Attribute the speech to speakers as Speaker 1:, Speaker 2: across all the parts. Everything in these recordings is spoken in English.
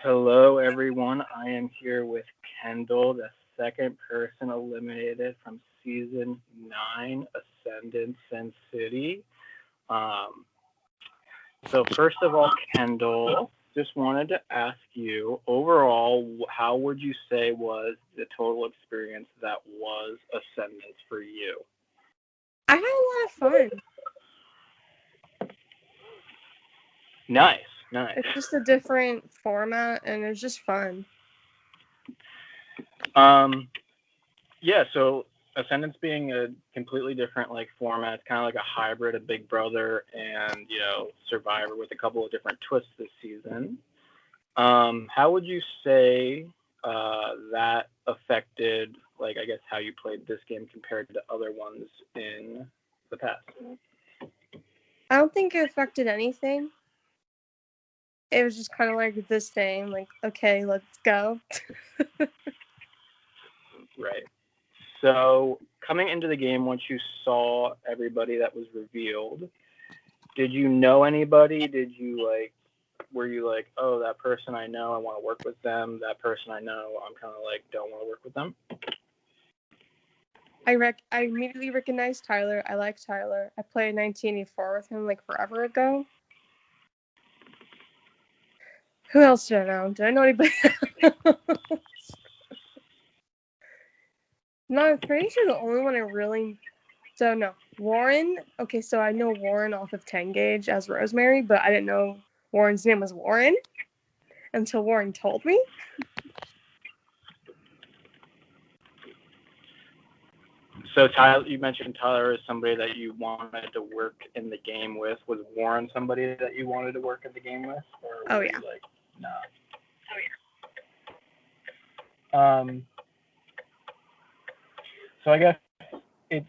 Speaker 1: Hello, everyone. I am here with Kendyl, the second person eliminated from season 9, Ascendant Sin City. Um, so, first of all, Kendall, just wanted to ask you overall, how would you say was the total experience that was Ascendance for you?
Speaker 2: I had a lot of fun.
Speaker 1: Nice, nice.
Speaker 2: It's just a different format, and it's just fun.
Speaker 1: Um, Yeah, so Ascendance being a completely different like format, it's kind of like a hybrid of Big Brother and Survivor with a couple of different twists this season. How would you say that affected like I guess how you played this game compared to other ones in the past?
Speaker 2: I don't think it affected anything. It was just kind of like the same. Like, okay, let's go.
Speaker 1: Right. So coming into the game, once you saw everybody that was revealed, did you know anybody? Did you like were you like, oh, that person I know, I want to work with them. That person I know, I'm kind of like, don't want to work with them.
Speaker 2: I immediately recognized Tyler. I like Tyler. I played 1984 with him like forever ago. Who else did I know? Did I know anybody else? No, I'm pretty sure the only one I really. So, no. Warren. Okay, so I know Warren off of 10 Gauge as Rosemary, but I didn't know Warren's name was Warren until Warren told me.
Speaker 1: So Tyler, you mentioned Tyler is somebody that you wanted to work in the game with. Was Warren somebody that you wanted to work in the game with, or
Speaker 2: Oh,
Speaker 1: were you
Speaker 2: yeah.
Speaker 1: like, nah? Um, so I guess it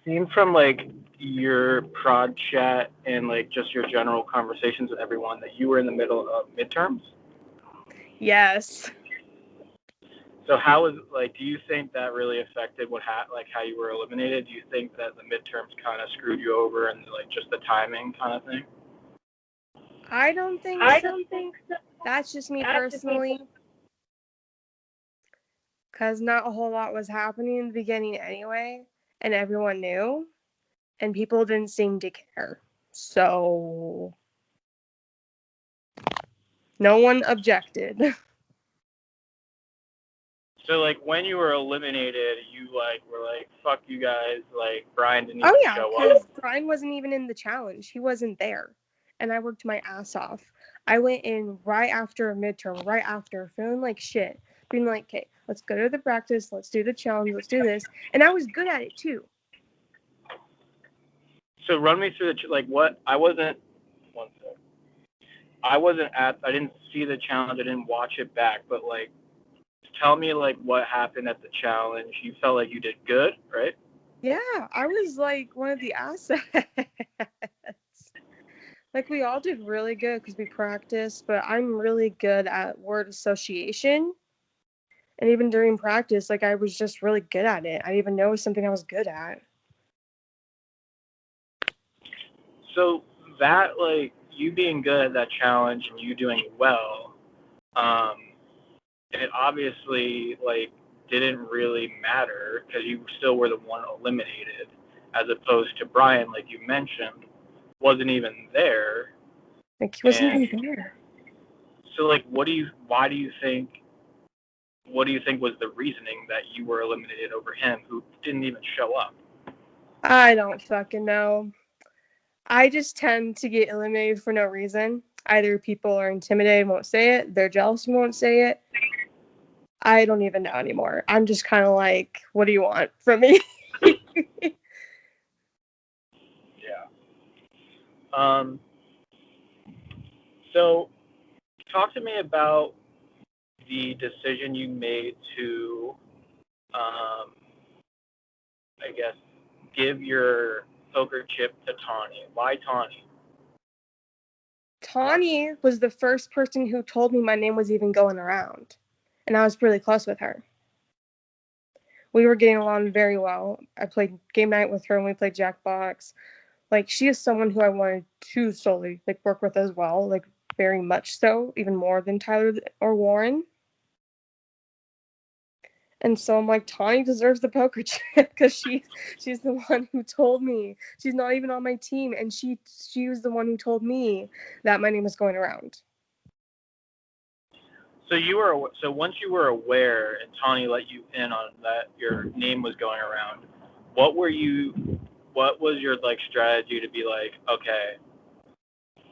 Speaker 1: seemed from like your prod chat and like just your general conversations with everyone that you were in the middle of midterms.
Speaker 2: Yes.
Speaker 1: So how is like? Do you think that really affected like how you were eliminated? Do you think that the midterms kind of screwed you over and like just the timing kind of thing?
Speaker 2: I don't think
Speaker 1: I
Speaker 2: so.
Speaker 1: don't think so.
Speaker 2: That's just me
Speaker 1: That's just me.
Speaker 2: personally, because not a whole lot was happening in the beginning anyway, and everyone knew, and people didn't seem to care. So, no one objected.
Speaker 1: So like when you were eliminated, you like were like fuck you guys. Like Brian didn't
Speaker 2: Oh,
Speaker 1: even
Speaker 2: yeah,
Speaker 1: show
Speaker 2: because
Speaker 1: up.
Speaker 2: Brian wasn't even in the challenge. He wasn't there. And I worked my ass off. I went in right after a midterm, right after, feeling like shit. Being like, okay, let's go to the practice, let's do the challenge, let's do this. And I was good at it too.
Speaker 1: So run me through the like what I wasn't. One sec. I wasn't at. I didn't see the challenge. I didn't watch it back. But like, tell me like what happened at the challenge. You felt like you did good, right?
Speaker 2: Yeah, I was like one of the assets. Like we all did really good because we practiced, but I'm really good at word association. And even during practice, like I was just really good at it. I didn't even know it was something I was good at.
Speaker 1: So that like you being good at that challenge and you doing well, um, it obviously like didn't really matter because you still were the one eliminated, as opposed to Brian, like you mentioned, wasn't even there.
Speaker 2: Like he wasn't
Speaker 1: And
Speaker 2: even there.
Speaker 1: so, like, why do you think, what do you think was the reasoning that you were eliminated over him, who didn't even show up?
Speaker 2: I don't fucking know. I just tend to get eliminated for no reason. Either people are intimidated, won't say it, they're jealous, won't say it. I don't even know anymore. I'm just kind of like, what do you want from me?
Speaker 1: Yeah. Um. So, talk to me about the decision you made to, um, I guess, give your poker chip to Tawny. Why Tawny?
Speaker 2: Tawny was the first person who told me my name was even going around. And I was really close with her. We were getting along very well. I played game night with her and we played Jackbox. Like she is someone who I wanted to solely like work with as well. Like very much so, even more than Tyler or Warren. And so I'm like, Tawny deserves the poker chip because she's the one who told me. She's not even on my team, and she was the one who told me that my name was going around.
Speaker 1: So once you were aware and Tawny let you in on that your name was going around, what was your like strategy to be like, okay,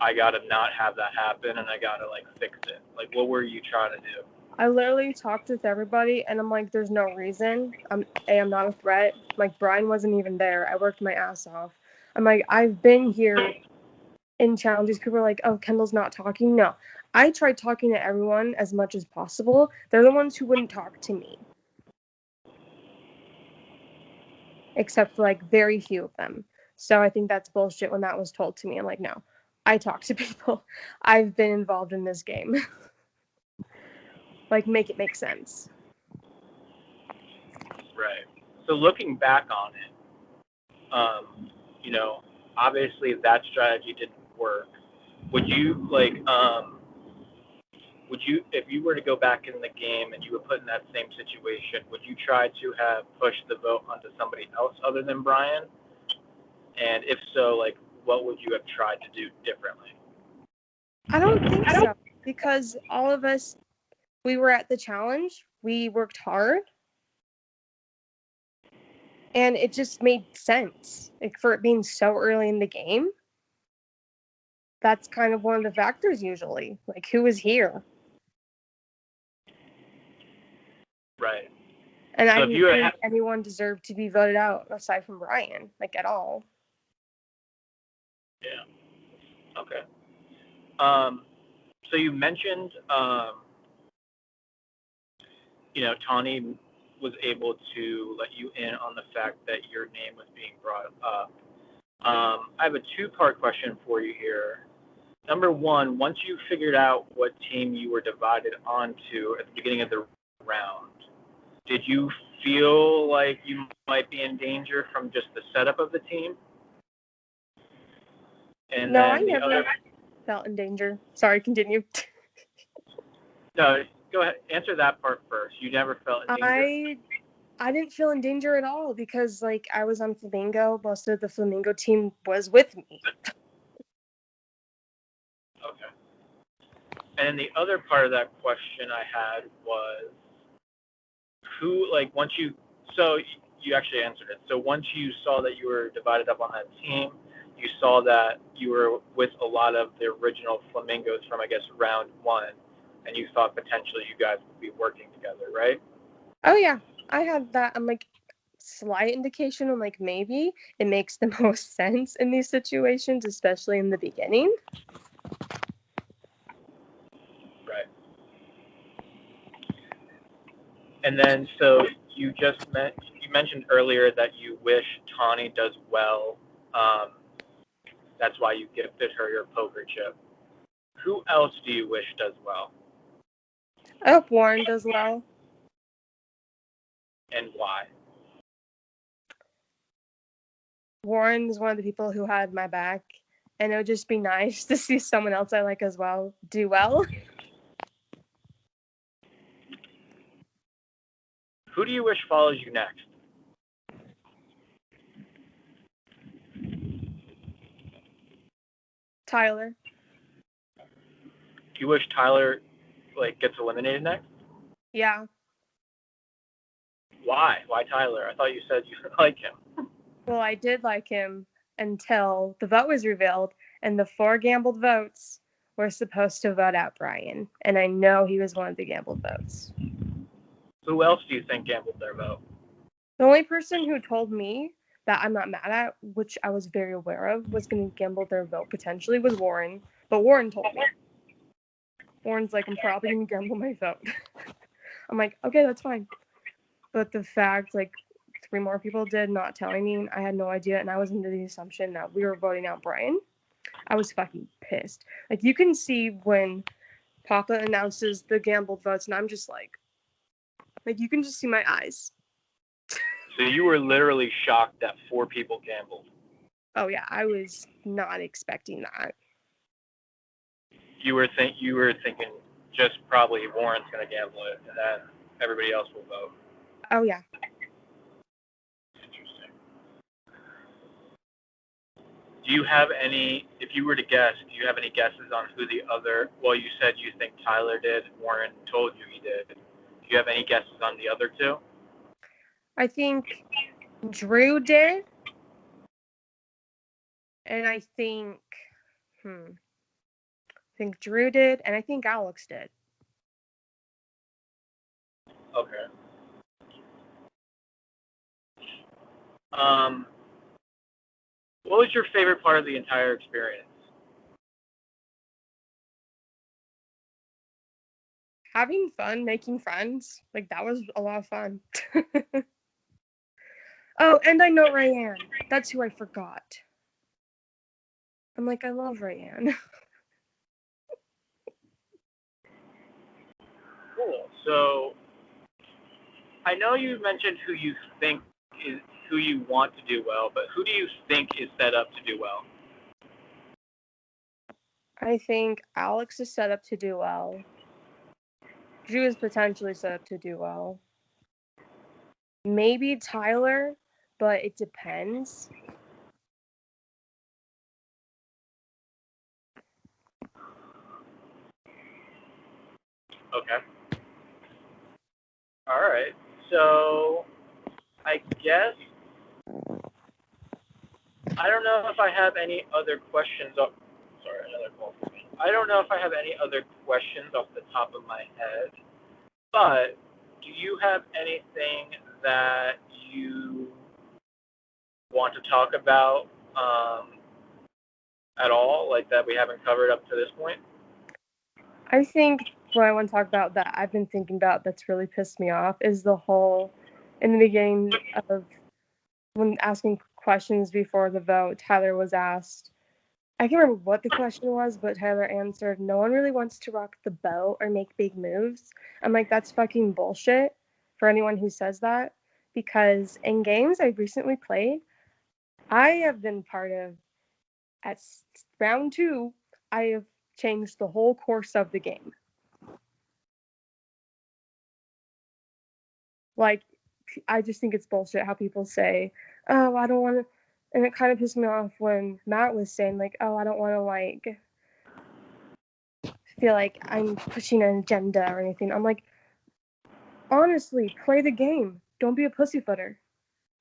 Speaker 1: I gotta not have that happen and I gotta like fix it? Like what were you trying to do?
Speaker 2: I literally talked with everybody, and I'm like, there's no reason. I'm not a threat. Like, Brian wasn't even there. I worked my ass off. I'm like, I've been here in challenges. People are like, oh, Kendall's not talking. No. I tried talking to everyone as much as possible. They're the ones who wouldn't talk to me. Except for, like, very few of them. So I think that's bullshit when that was told to me. I'm like, no. I talk to people. I've been involved in this game. Like, make it make sense.
Speaker 1: Right. So looking back on it, obviously that strategy didn't work. Would you if you were to go back in the game and you were put in that same situation, would you try to have pushed the vote onto somebody else other than Brian? And if so, like, what would you have tried to do differently?
Speaker 2: I don't think so, because all of us, we were at the challenge. We worked hard. And it just made sense, like, for it being so early in the game. That's kind of one of the factors usually. Like, who is here?
Speaker 1: Right.
Speaker 2: And I didn't think anyone deserved to be voted out aside from Brian, like, at all.
Speaker 1: Yeah. Okay. So you mentioned, Tawny was able to let you in on the fact that your name was being brought up. I have a two-part question for you here. Number one, once you figured out what team you were divided onto at the beginning of the round, did you feel like you might be in danger from just the setup of the team? And
Speaker 2: no, I never felt in danger. Sorry, continue.
Speaker 1: No, go ahead. Answer that part first. You never felt in danger?
Speaker 2: I didn't feel in danger at all because, like, I was on Flamingo. Most of the Flamingo team was with me.
Speaker 1: Okay. And the other part of that question I had was so you actually answered it. So once you saw that you were divided up on that team, you saw that you were with a lot of the original Flamingos from, I guess, round one, and you thought potentially you guys would be working together, right?
Speaker 2: Oh, yeah. I had that. I'm like, slight indication. I'm like, maybe it makes the most sense in these situations, especially in the beginning.
Speaker 1: Right. And then, so you mentioned earlier that you wish Tawny does well. That's why you gifted her your poker chip. Who else do you wish does well?
Speaker 2: I hope Warren does well.
Speaker 1: And why?
Speaker 2: Warren is one of the people who had my back, and it would just be nice to see someone else I like as well do well.
Speaker 1: Who do you wish follows you next?
Speaker 2: Tyler.
Speaker 1: You wish Tyler gets eliminated next?
Speaker 2: Yeah.
Speaker 1: Why? Why Tyler? I thought you said you like him.
Speaker 2: Well, I did like him until the vote was revealed, and the 4 gambled votes were supposed to vote out Brian, and I know he was one of the gambled votes.
Speaker 1: Who else do you think gambled their vote?
Speaker 2: The only person who told me that I'm not mad at, which I was very aware of, was going to gamble their vote potentially, was Warren. But Warren told me. Warren's like, I'm probably going to gamble my vote. I'm like, okay, that's fine. But the fact, like, 3 more people did not telling me, I had no idea, and I was under the assumption that we were voting out Brian. I was fucking pissed. Like, you can see when Papa announces the gambled votes, and I'm just like, you can just see my eyes.
Speaker 1: So you were literally shocked that 4 people gambled.
Speaker 2: Oh, yeah, I was not expecting that.
Speaker 1: you were thinking just probably Warren's going to gamble it, and then everybody else will vote.
Speaker 2: Oh yeah.
Speaker 1: Interesting. Do you have any? If you were to guess, do you have any guesses on who the other? Well, you said you think Tyler did. Warren told you he did. Do you have any guesses on the other two?
Speaker 2: I think Drew did. And I think Drew did, and I think Alex did.
Speaker 1: Okay. What was your favorite part of the entire experience?
Speaker 2: Having fun, making friends. Like, that was a lot of fun. Oh, and I know Ryan. That's who I forgot. I'm like, I love Ryan.
Speaker 1: Cool. So, I know you mentioned who you think is who you want to do well, but who do you think is set up to do well?
Speaker 2: I think Alex is set up to do well. Drew is potentially set up to do well. Maybe Tyler, but it depends.
Speaker 1: Okay. All right. So, I guess I don't know if I have any other questions. Sorry, another call for me. I don't know if I have any other questions off the top of my head, but do you have anything that you want to talk about at all, like that we haven't covered up to this point?
Speaker 2: I think what I want to talk about that I've been thinking about that's really pissed me off is the whole, in the beginning of when asking questions before the vote, Tyler was asked, I can't remember what the question was, but Tyler answered, no one really wants to rock the boat or make big moves. I'm like, that's fucking bullshit for anyone who says that, because in games I've recently played, I have been part of, at round 2, I have changed the whole course of the game. Like, I just think it's bullshit how people say, oh, I don't want to, and it kind of pissed me off when Matt was saying, like, oh, I don't want to, like, feel like I'm pushing an agenda or anything. I'm like, honestly, play the game. Don't be a pussyfooter.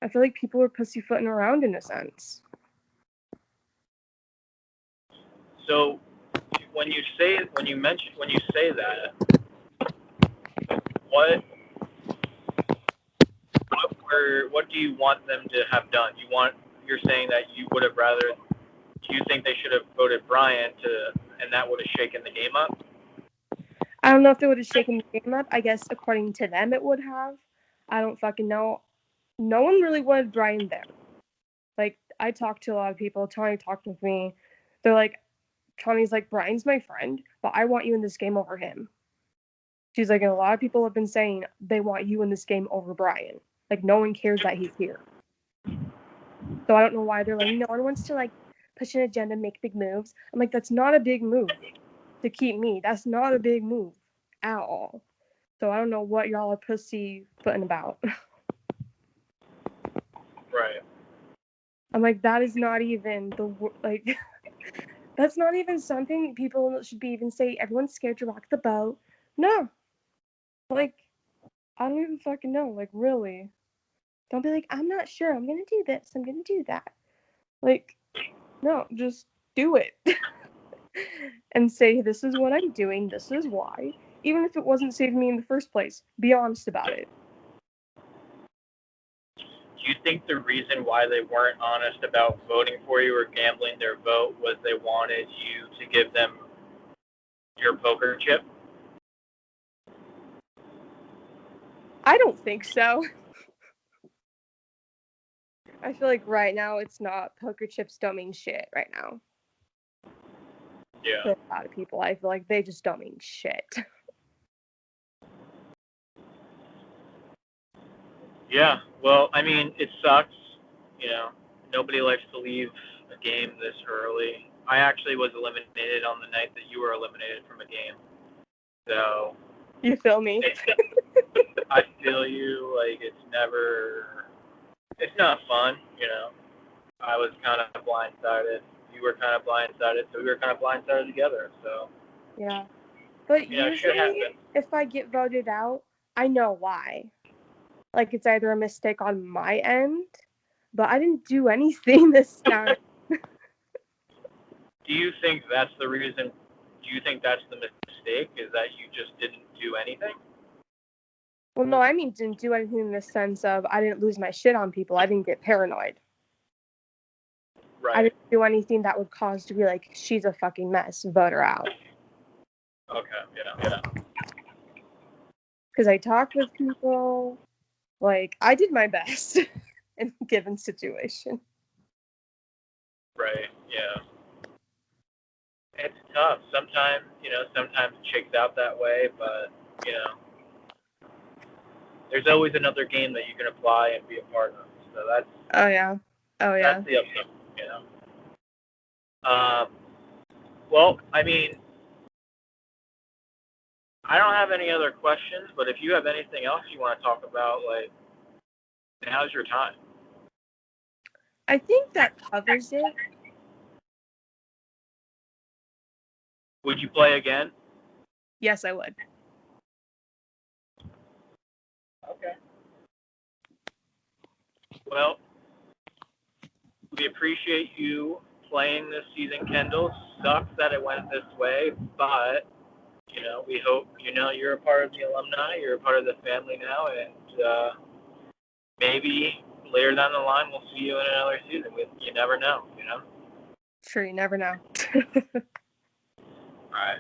Speaker 2: I feel like people are pussyfooting around in a sense.
Speaker 1: So, when you say that, what do you want them to have done? You're saying that you would have rather. Do you think they should have voted Brian and that would have shaken the game up?
Speaker 2: I don't know if it would have shaken the game up. I guess according to them it would have. I don't fucking know. No one really wanted Brian there. Like, I talked to a lot of people. Tony talked with me. They're like, Tony's like, Brian's my friend, but I want you in this game over him. She's like, and a lot of people have been saying they want you in this game over Brian. Like, no one cares that he's here. So I don't know why they're like, no one wants to, like, push an agenda, make big moves. I'm like, that's not a big move to keep me. That's not a big move at all. So I don't know what y'all are pussyfooting about.
Speaker 1: Right.
Speaker 2: I'm like, that is not even like, that's not even something people should be even say. Everyone's scared to rock the boat. No. Like, I don't even fucking know. Like, really. Don't be like, I'm not sure. I'm going to do this. I'm going to do that. Like, no, just do it. And say, this is what I'm doing. This is why. Even if it wasn't saving me in the first place, be honest about it.
Speaker 1: Do you think the reason why they weren't honest about voting for you or gambling their vote was they wanted you to give them your poker chip?
Speaker 2: I don't think so. I feel like right now it's not. Poker chips don't mean shit right now.
Speaker 1: Yeah.
Speaker 2: For a lot of people, I feel like they just don't mean shit.
Speaker 1: Yeah. Well, I mean, it sucks. You know, nobody likes to leave a game this early.
Speaker 3: I actually was eliminated on the night that you were eliminated from a game. So
Speaker 2: You feel me?
Speaker 3: I feel you. Like it's not fun, you know. I was kind of blindsided. You were kind of blindsided, so we were kind of blindsided together. So
Speaker 2: Yeah. But
Speaker 3: you know, shit
Speaker 2: usually,
Speaker 3: happens.
Speaker 2: if I get voted out, I know why. Like, it's either a mistake on my end, but I didn't do anything this time.
Speaker 3: Do you think that's the reason? Do you think that's the mistake? Is that you just didn't do anything?
Speaker 2: Well, no, I mean, didn't do anything in the sense of I didn't lose my shit on people. I didn't get paranoid.
Speaker 3: Right.
Speaker 2: I didn't do anything that would cause to be like, she's a fucking mess, vote her out.
Speaker 3: Okay, yeah.
Speaker 2: Because I talked with people. Like, I did my best in a given situation.
Speaker 3: Right, yeah. It's tough. Sometimes it shakes out that way, but, there's always another game that you can apply and be a part of. So that's
Speaker 2: Oh, yeah.
Speaker 3: that's the upside, Well, I mean, I don't have any other questions, but if you have anything else you want to talk about, like, now's your time.
Speaker 2: I think that covers it.
Speaker 3: Would you play again?
Speaker 2: Yes, I would.
Speaker 3: Okay. Well, we appreciate you playing this season, Kendyl. Sucks that it went this way, but, we hope, you're a part of the alumni, you're a part of the family now, and maybe later down the line we'll see you in another season. You never know,
Speaker 2: Sure, you never know.
Speaker 3: All right.